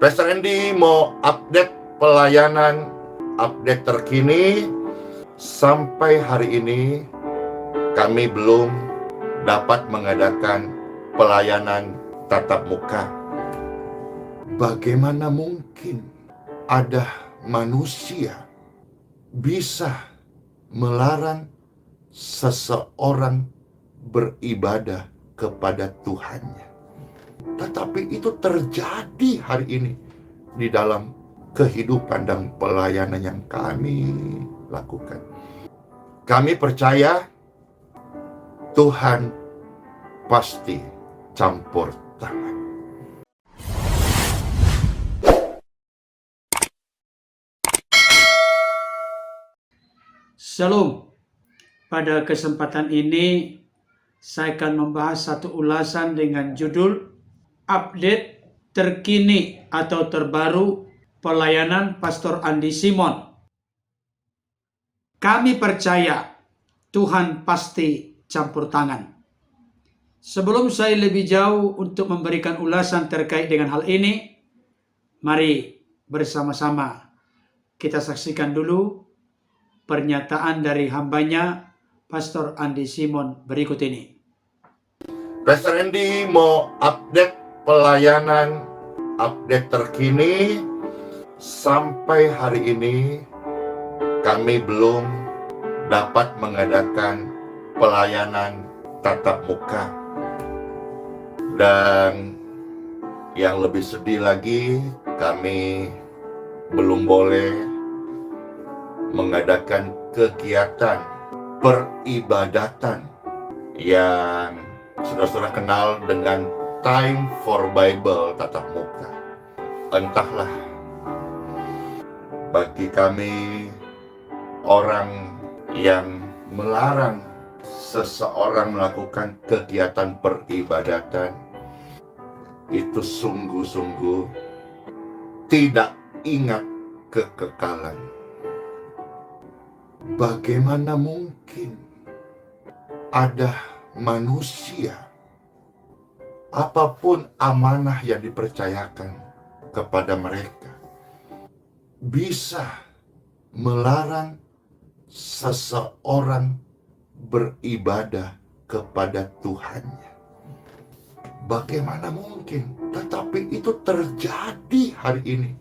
Pastor Andy mau update pelayanan, update terkini. Sampai hari ini kami belum dapat mengadakan pelayanan tatap muka. Bagaimana mungkin ada manusia bisa melarang seseorang beribadah kepada Tuhannya? Tetapi itu terjadi hari ini di dalam kehidupan dan pelayanan yang kami lakukan. Kami percaya Tuhan pasti campur tangan. Shalom. Pada kesempatan ini saya akan membahas satu ulasan dengan judul update terkini atau terbaru pelayanan Pastor Andi Simon. Kami percaya Tuhan pasti campur tangan. Sebelum saya lebih jauh untuk memberikan ulasan terkait dengan hal ini, mari bersama-sama kita saksikan dulu pernyataan dari hambanya Pastor Andi Simon berikut ini. Pastor Andy mau update pelayanan, update terkini. Sampai hari ini kami belum dapat mengadakan pelayanan tatap muka. Dan yang lebih sedih lagi, kami belum boleh mengadakan kegiatan peribadatan yang saudara-saudara kenal dengan Time for Bible tatap muka. Entahlah, bagi kami orang yang melarang seseorang melakukan kegiatan peribadatan itu sungguh-sungguh tidak ingat kekekalan. Bagaimana mungkin ada manusia, apapun amanah yang dipercayakan kepada mereka, bisa melarang seseorang beribadah kepada Tuhannya? Bagaimana mungkin? Tetapi itu terjadi hari ini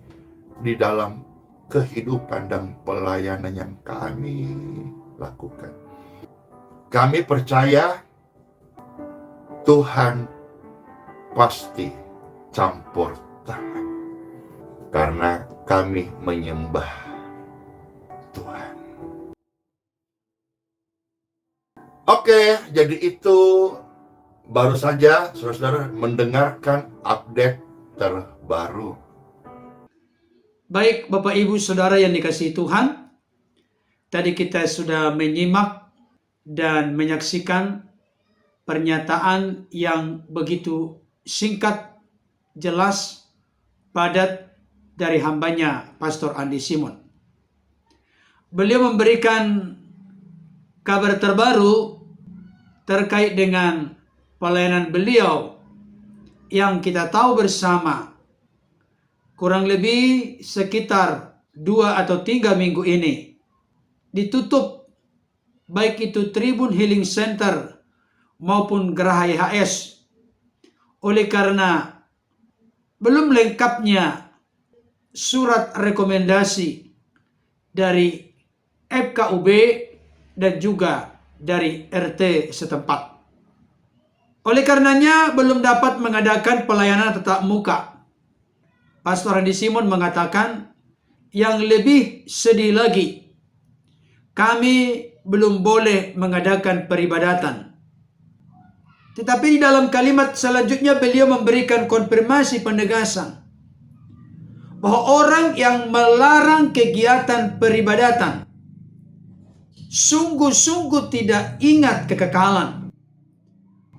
di dalam kehidupan dan pelayanan yang kami lakukan. Kami percaya Tuhan pasti campur tangan karena kami menyembah Tuhan. Oke, jadi itu baru saja saudara-saudara mendengarkan update terbaru. Baik Bapak Ibu Saudara yang dikasihi Tuhan, tadi kita sudah menyimak dan menyaksikan pernyataan yang begitu singkat, jelas, padat dari hambanya Pastor Andi Simon. Beliau memberikan kabar terbaru terkait dengan pelayanan beliau yang kita tahu bersama kurang lebih sekitar 2 atau 3 minggu ini ditutup, baik itu Tribun Healing Center maupun Geraha IHS, oleh karena belum lengkapnya surat rekomendasi dari FKUB dan juga dari RT setempat. Oleh karenanya belum dapat mengadakan pelayanan tatap muka. Pastor Andi Simon mengatakan, yang lebih sedih lagi, kami belum boleh mengadakan peribadatan. Tetapi di dalam kalimat selanjutnya beliau memberikan konfirmasi penegasan bahwa orang yang melarang kegiatan peribadatan sungguh-sungguh tidak ingat kekekalan.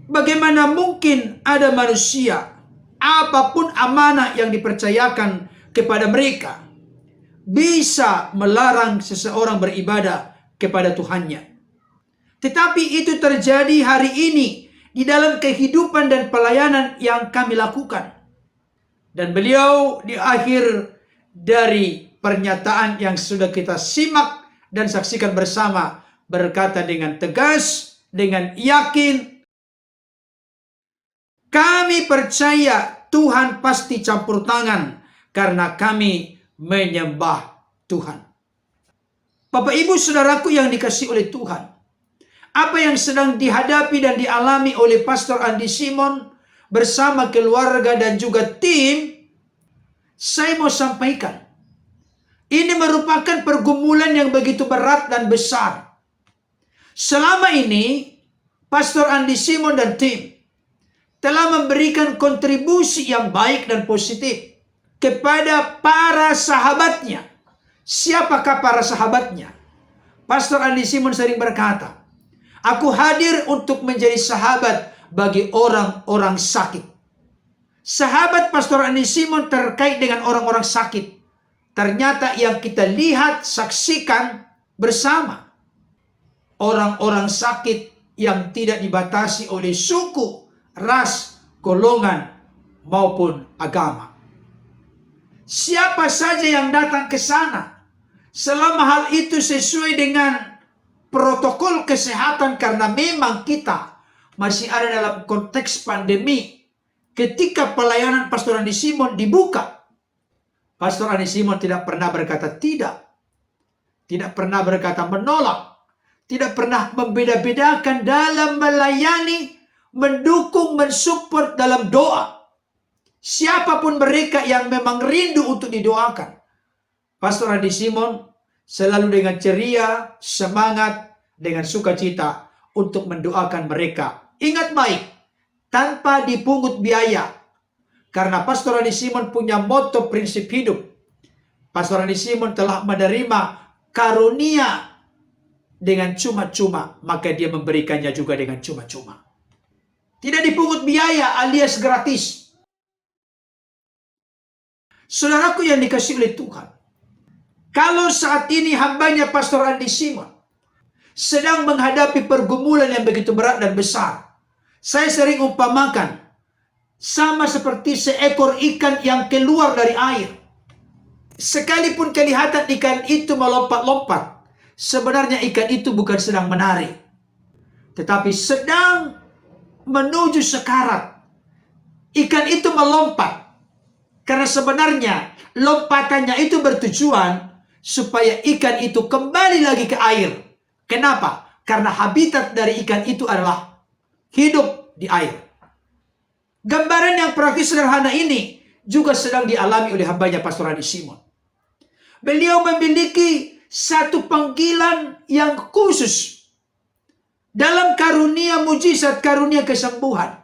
Bagaimana mungkin ada manusia, apapun amanah yang dipercayakan kepada mereka, bisa melarang seseorang beribadah kepada Tuhannya. Tetapi itu terjadi hari ini di dalam kehidupan dan pelayanan yang kami lakukan. Dan beliau di akhir dari pernyataan yang sudah kita simak dan saksikan bersama berkata dengan tegas, dengan yakin, kami percaya Tuhan pasti campur tangan karena kami menyembah Tuhan. Bapak Ibu Saudaraku yang dikasihi oleh Tuhan, apa yang sedang dihadapi dan dialami oleh Pastor Andi Simon bersama keluarga dan juga tim, saya mau sampaikan, ini merupakan pergumulan yang begitu berat dan besar. Selama ini, Pastor Andi Simon dan tim telah memberikan kontribusi yang baik dan positif kepada para sahabatnya. Siapakah para sahabatnya? Pastor Andi Simon sering berkata, aku hadir untuk menjadi sahabat bagi orang-orang sakit. Sahabat Pastor Andi Simon terkait dengan orang-orang sakit, ternyata yang kita lihat, saksikan bersama, orang-orang sakit yang tidak dibatasi oleh suku, ras, golongan, maupun agama. Siapa saja yang datang ke sana, selama hal itu sesuai dengan protokol kesehatan, karena memang kita masih ada dalam konteks pandemi. Ketika pelayanan Pastor Andi Simon dibuka, Pastor Andi Simon tidak pernah berkata tidak, tidak pernah berkata menolak, tidak pernah membeda-bedakan dalam melayani, mendukung, mensupport dalam doa. Siapapun mereka yang memang rindu untuk didoakan, Pastor Andi Simon selalu dengan ceria, semangat, dengan sukacita untuk mendoakan mereka. Ingat baik, tanpa dipungut biaya. Karena Pastor Andi Simon punya moto prinsip hidup. Pastor Andi Simon telah menerima karunia dengan cuma-cuma, maka dia memberikannya juga dengan cuma-cuma. Tidak dipungut biaya alias gratis. Saudaraku yang dikasihi oleh Tuhan, kalau saat ini hambanya Pastor Andi Simon sedang menghadapi pergumulan yang begitu berat dan besar, saya sering umpamakan sama seperti seekor ikan yang keluar dari air. Sekalipun kelihatan ikan itu melompat-lompat, sebenarnya ikan itu bukan sedang menari, tetapi sedang menuju sekarat. Ikan itu melompat karena sebenarnya lompatannya itu bertujuan supaya ikan itu kembali lagi ke air. Kenapa? Karena habitat dari ikan itu adalah hidup di air. Gambaran yang praktis sederhana ini juga sedang dialami oleh hambanya Pastor Andi Simon. Beliau memiliki satu panggilan yang khusus dalam karunia mujizat, karunia kesembuhan.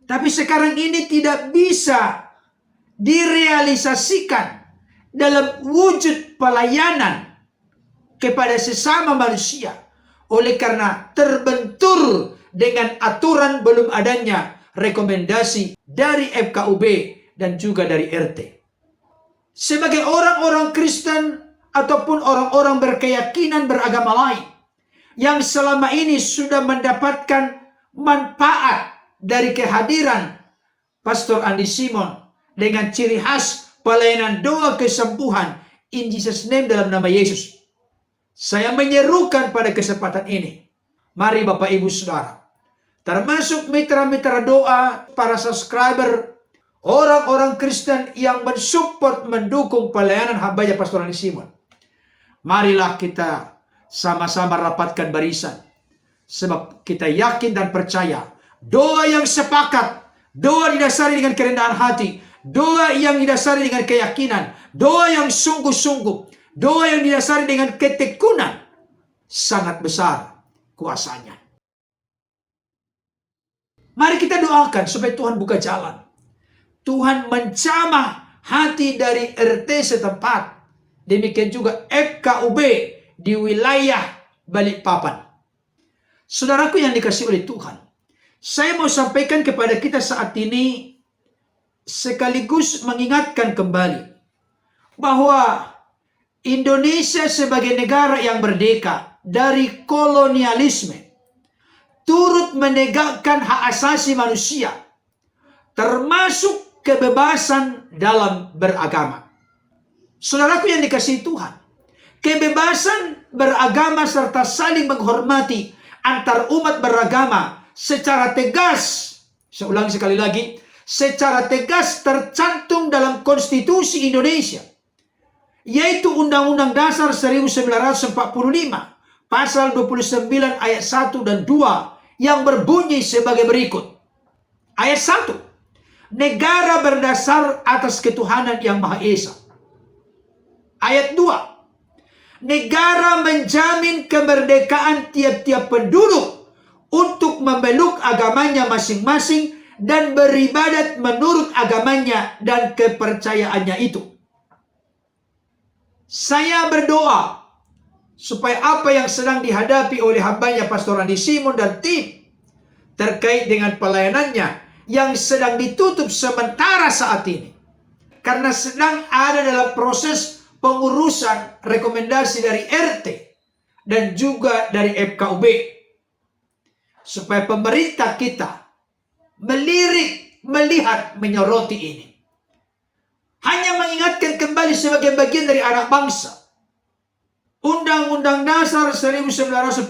Tapi sekarang ini tidak bisa direalisasikan dalam wujud pelayanan kepada sesama manusia. Oleh karena terbentur dengan aturan belum adanya rekomendasi dari FKUB dan juga dari RT. Sebagai orang-orang Kristen ataupun orang-orang berkeyakinan beragama lain yang selama ini sudah mendapatkan manfaat dari kehadiran Pastor Andi Simon dengan ciri khas pelayanan doa kesembuhan in Jesus name, dalam nama Yesus, saya menyerukan pada kesempatan ini, mari Bapak Ibu Saudara, termasuk mitra-mitra doa, para subscriber, orang-orang Kristen yang mensupport, mendukung pelayanan hambanya Pastor Andi Simon, marilah kita sama-sama rapatkan barisan. Sebab kita yakin dan percaya, doa yang sepakat, doa didasari dengan kerendahan hati, doa yang didasari dengan keyakinan, doa yang sungguh-sungguh, doa yang didasari dengan ketekunan, sangat besar kuasanya. Mari kita doakan supaya Tuhan buka jalan. Tuhan menjamah hati dari RT setempat. Demikian juga FKUB di wilayah Balikpapan. Saudaraku yang dikasihi oleh Tuhan, saya mau sampaikan kepada kita saat ini, sekaligus mengingatkan kembali bahwa Indonesia sebagai negara yang merdeka dari kolonialisme turut menegakkan hak asasi manusia, termasuk kebebasan dalam beragama. Saudaraku yang dikasihi Tuhan, kebebasan beragama serta saling menghormati antar umat beragama secara tegas, saya ulangi sekali lagi, secara tegas tercantum dalam Konstitusi Indonesia, yaitu Undang-Undang Dasar 1945, pasal 29 ayat 1 dan 2 yang berbunyi sebagai berikut. Ayat 1, negara berdasar atas ketuhanan yang Maha Esa. Ayat 2, negara menjamin kemerdekaan tiap-tiap penduduk untuk memeluk agamanya masing-masing dan beribadat menurut agamanya dan kepercayaannya itu. Saya berdoa supaya apa yang sedang dihadapi oleh hambanya Pastor Andi Simon dan tim terkait dengan pelayanannya yang sedang ditutup sementara saat ini, karena sedang ada dalam proses pengurusan rekomendasi dari RT dan juga dari FKUB, supaya pemerintah kita melirik, melihat, menyoroti ini. Hanya mengingatkan kembali sebagai bagian dari anak bangsa, Undang-Undang Dasar 1945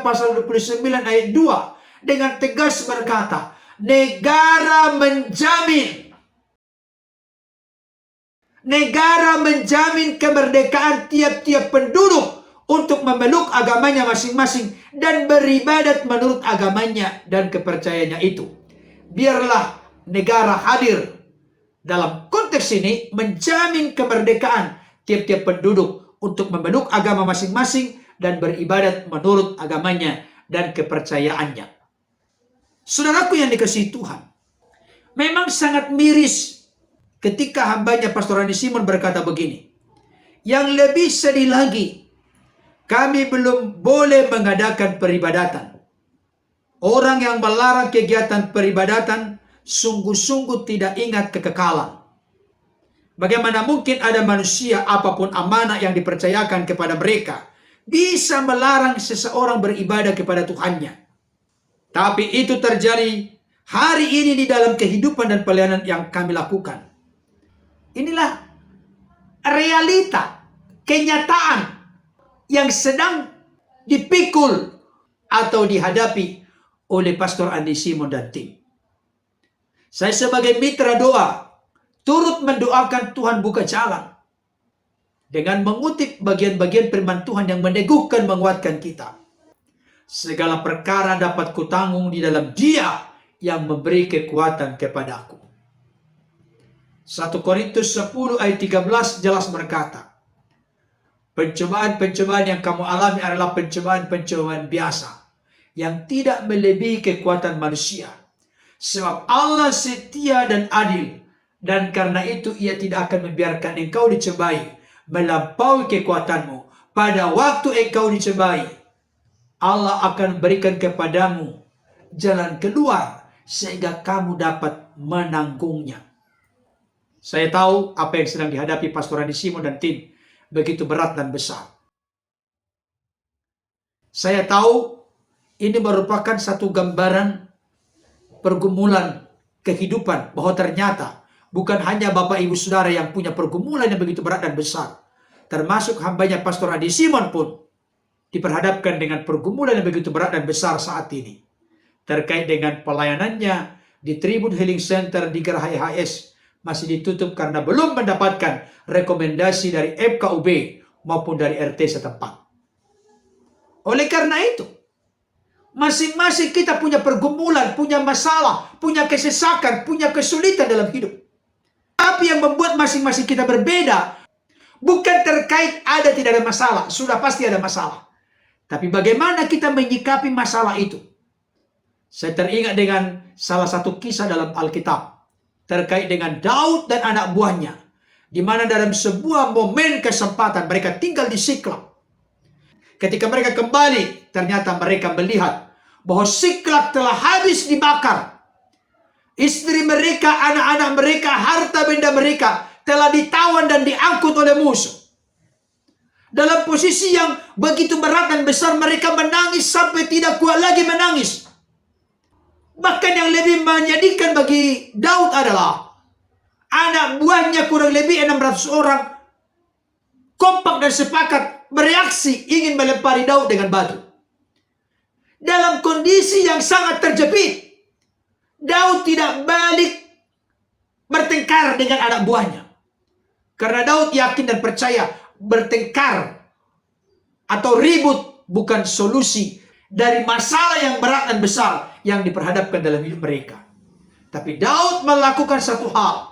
pasal 29 ayat 2 dengan tegas berkata, negara menjamin kemerdekaan tiap-tiap penduduk untuk memeluk agamanya masing-masing dan beribadat menurut agamanya dan kepercayaannya itu. Biarlah negara hadir dalam konteks ini menjamin kemerdekaan tiap-tiap penduduk untuk memeluk agama masing-masing dan beribadat menurut agamanya dan kepercayaannya. Saudaraku yang dikasihi Tuhan, memang sangat miris ketika hambanya Pastor Andi Simon berkata begini. Yang lebih sedih lagi, kami belum boleh mengadakan peribadatan. Orang yang melarang kegiatan peribadatan sungguh-sungguh tidak ingat kekekalan. Bagaimana mungkin ada manusia apapun amanah yang dipercayakan kepada mereka bisa melarang seseorang beribadah kepada Tuhannya. Tapi itu terjadi hari ini di dalam kehidupan dan pelayanan yang kami lakukan. Inilah realita, kenyataan yang sedang dipikul atau dihadapi oleh Pastor Andi Simon dan tim. Saya sebagai mitra doa turut mendoakan Tuhan buka jalan dengan mengutip bagian-bagian firman Tuhan yang meneguhkan, menguatkan kita. Segala perkara dapat kutanggung di dalam Dia yang memberi kekuatan kepadaku. 1 Korintus 10 ayat 13 jelas berkata, pencobaan-pencobaan yang kamu alami adalah pencobaan-pencobaan biasa yang tidak melebihi kekuatan manusia. Sebab Allah setia dan adil, dan karena itu Ia tidak akan membiarkan engkau dicobai melampaui kekuatanmu. Pada waktu engkau dicobai, Allah akan berikan kepadamu jalan keluar sehingga kamu dapat menanggungnya. Saya tahu apa yang sedang dihadapi Pastor Andi Simon dan tim begitu berat dan besar. Saya tahu ini merupakan satu gambaran pergumulan kehidupan, bahwa ternyata bukan hanya Bapak Ibu Saudara yang punya pergumulan yang begitu berat dan besar, termasuk hambanya Pastor Andi Simon pun diperhadapkan dengan pergumulan yang begitu berat dan besar saat ini terkait dengan pelayanannya di Tribun Healing Center di Geraha HS masih ditutup karena belum mendapatkan rekomendasi dari FKUB maupun dari RT setempat. Oleh karena itu, masing-masing kita punya pergumulan, punya masalah, punya kesesakan, punya kesulitan dalam hidup. Tapi yang membuat masing-masing kita berbeda bukan terkait ada tidak ada masalah, sudah pasti ada masalah. Tapi bagaimana kita menyikapi masalah itu? Saya teringat dengan salah satu kisah dalam Alkitab terkait dengan Daud dan anak buahnya, di mana dalam sebuah momen kesempatan mereka tinggal di Siklag. Ketika mereka kembali, ternyata mereka melihat bahwa Siklag telah habis dibakar. Istri mereka, anak-anak mereka, harta benda mereka telah ditawan dan diangkut oleh musuh. Dalam posisi yang begitu berat dan besar, mereka menangis sampai tidak kuat lagi menangis. Bahkan yang lebih menyedihkan bagi Daud adalah Anak buahnya kurang lebih 600 orang kompak dan sepakat bereaksi ingin melempari Daud dengan batu. Dalam kondisi yang sangat terjepit, Daud tidak balik bertengkar dengan anak buahnya. Karena Daud yakin dan percaya bertengkar atau ribut bukan solusi dari masalah yang berat dan besar yang diperhadapkan dalam hidup mereka. Tapi Daud melakukan satu hal.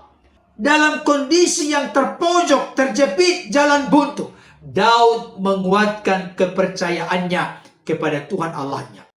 Dalam kondisi yang terpojok, terjepit, jalan buntu, Daud menguatkan kepercayaannya kepada Tuhan Allahnya.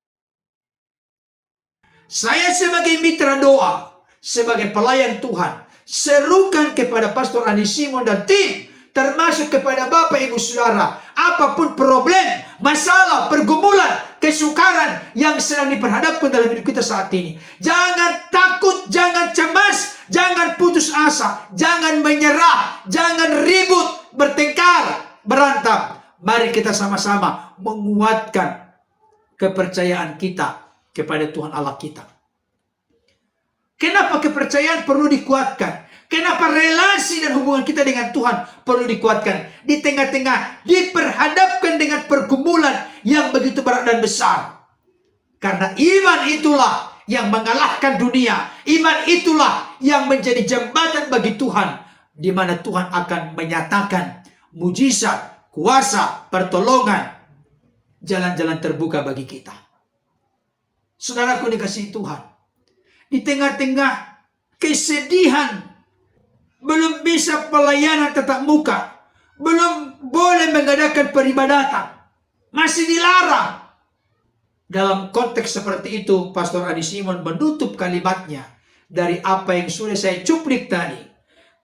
Saya sebagai mitra doa, sebagai pelayan Tuhan, serukan kepada Pastor Andi Simon dan tim, termasuk kepada Bapak Ibu Saudara, apapun problem, masalah, pergumulan, kesukaran yang sedang diperhadapkan dalam hidup kita saat ini, jangan takut, jangan cemas, jangan putus asa, jangan menyerah, jangan ribut, bertengkar, berantem. Mari kita sama-sama menguatkan kepercayaan kita kepada Tuhan Allah kita. Kenapa kepercayaan perlu dikuatkan? Kenapa relasi dan hubungan kita dengan Tuhan perlu dikuatkan? Di tengah-tengah diperhadapkan dengan pergumulan yang begitu berat dan besar. Karena iman itulah yang mengalahkan dunia. Iman itulah yang menjadi jembatan bagi Tuhan. Di mana Tuhan akan menyatakan mujizat, kuasa, pertolongan, jalan-jalan terbuka bagi kita. Saudaraku dikasihi Tuhan, di tengah-tengah kesedihan, belum bisa pelayanan tatap muka, belum boleh mengadakan peribadatan, masih dilarang. Dalam konteks seperti itu, Pastor Andi Simon menutup kalimatnya dari apa yang sudah saya cuplik tadi.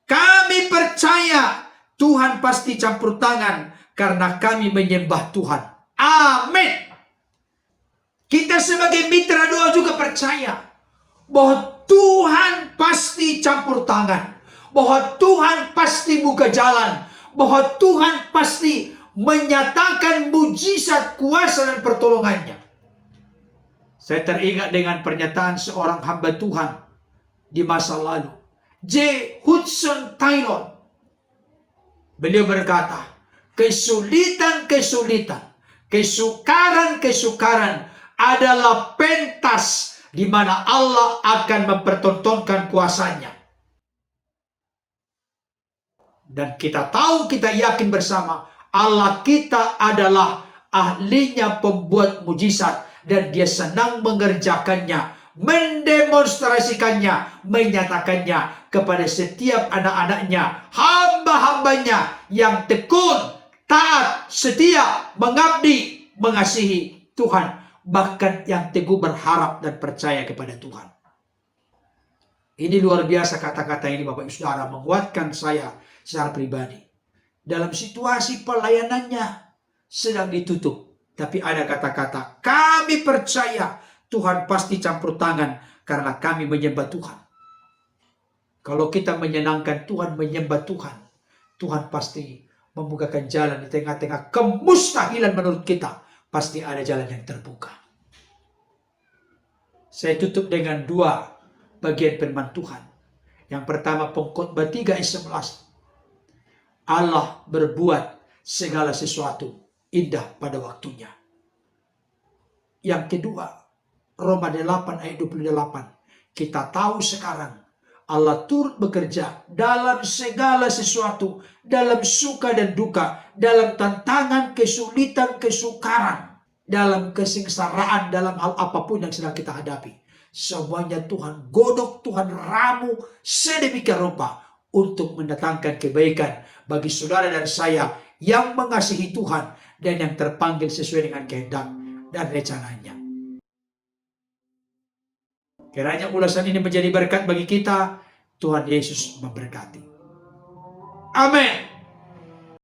Kami percaya Tuhan pasti campur tangan karena kami menyembah Tuhan. Amin. Kita sebagai mitra doa juga percaya bahwa Tuhan pasti campur tangan, bahwa Tuhan pasti buka jalan, bahwa Tuhan pasti menyatakan mujizat, kuasa, dan pertolongannya. Saya teringat dengan pernyataan seorang hamba Tuhan di masa lalu, J. Hudson Taylor. Beliau berkata, kesulitan-kesulitan, kesukaran-kesukaran adalah pentas di mana Allah akan mempertontonkan kuasanya. Dan kita tahu, kita yakin bersama, Allah kita adalah ahlinya pembuat mujizat. Dan dia senang mengerjakannya, mendemonstrasikannya, menyatakannya kepada setiap anak-anaknya, hamba-hambanya yang tekun, taat, setia, mengabdi, mengasihi Tuhan. Bahkan yang teguh berharap dan percaya kepada Tuhan. Ini luar biasa kata-kata ini Bapak Ibu Saudara, menguatkan saya secara pribadi. Dalam situasi pelayanannya sedang ditutup. Tapi ada kata-kata, kami percaya Tuhan pasti campur tangan karena kami menyembah Tuhan. Kalau kita menyenangkan Tuhan, menyembah Tuhan, Tuhan pasti membukakan jalan di tengah-tengah kemustahilan menurut kita. Pasti ada jalan yang terbuka. Saya tutup dengan 2 bagian firman Tuhan. Yang pertama, Pengkhotbah 3 ayat 11. Allah berbuat segala sesuatu indah pada waktunya. Yang kedua, Roma 8 ayat 28. Kita tahu sekarang Allah turut bekerja dalam segala sesuatu, dalam suka dan duka, dalam tantangan, kesulitan, kesukaran, dalam kesengsaraan, dalam hal apapun yang sedang kita hadapi. Semuanya Tuhan godok, Tuhan ramu sedemikian rupa untuk mendatangkan kebaikan bagi saudara dan saya yang mengasihi Tuhan dan yang terpanggil sesuai dengan kehendak dan rencananya. Kiranya ulasan ini menjadi berkat bagi kita. Tuhan Yesus memberkati. Amin.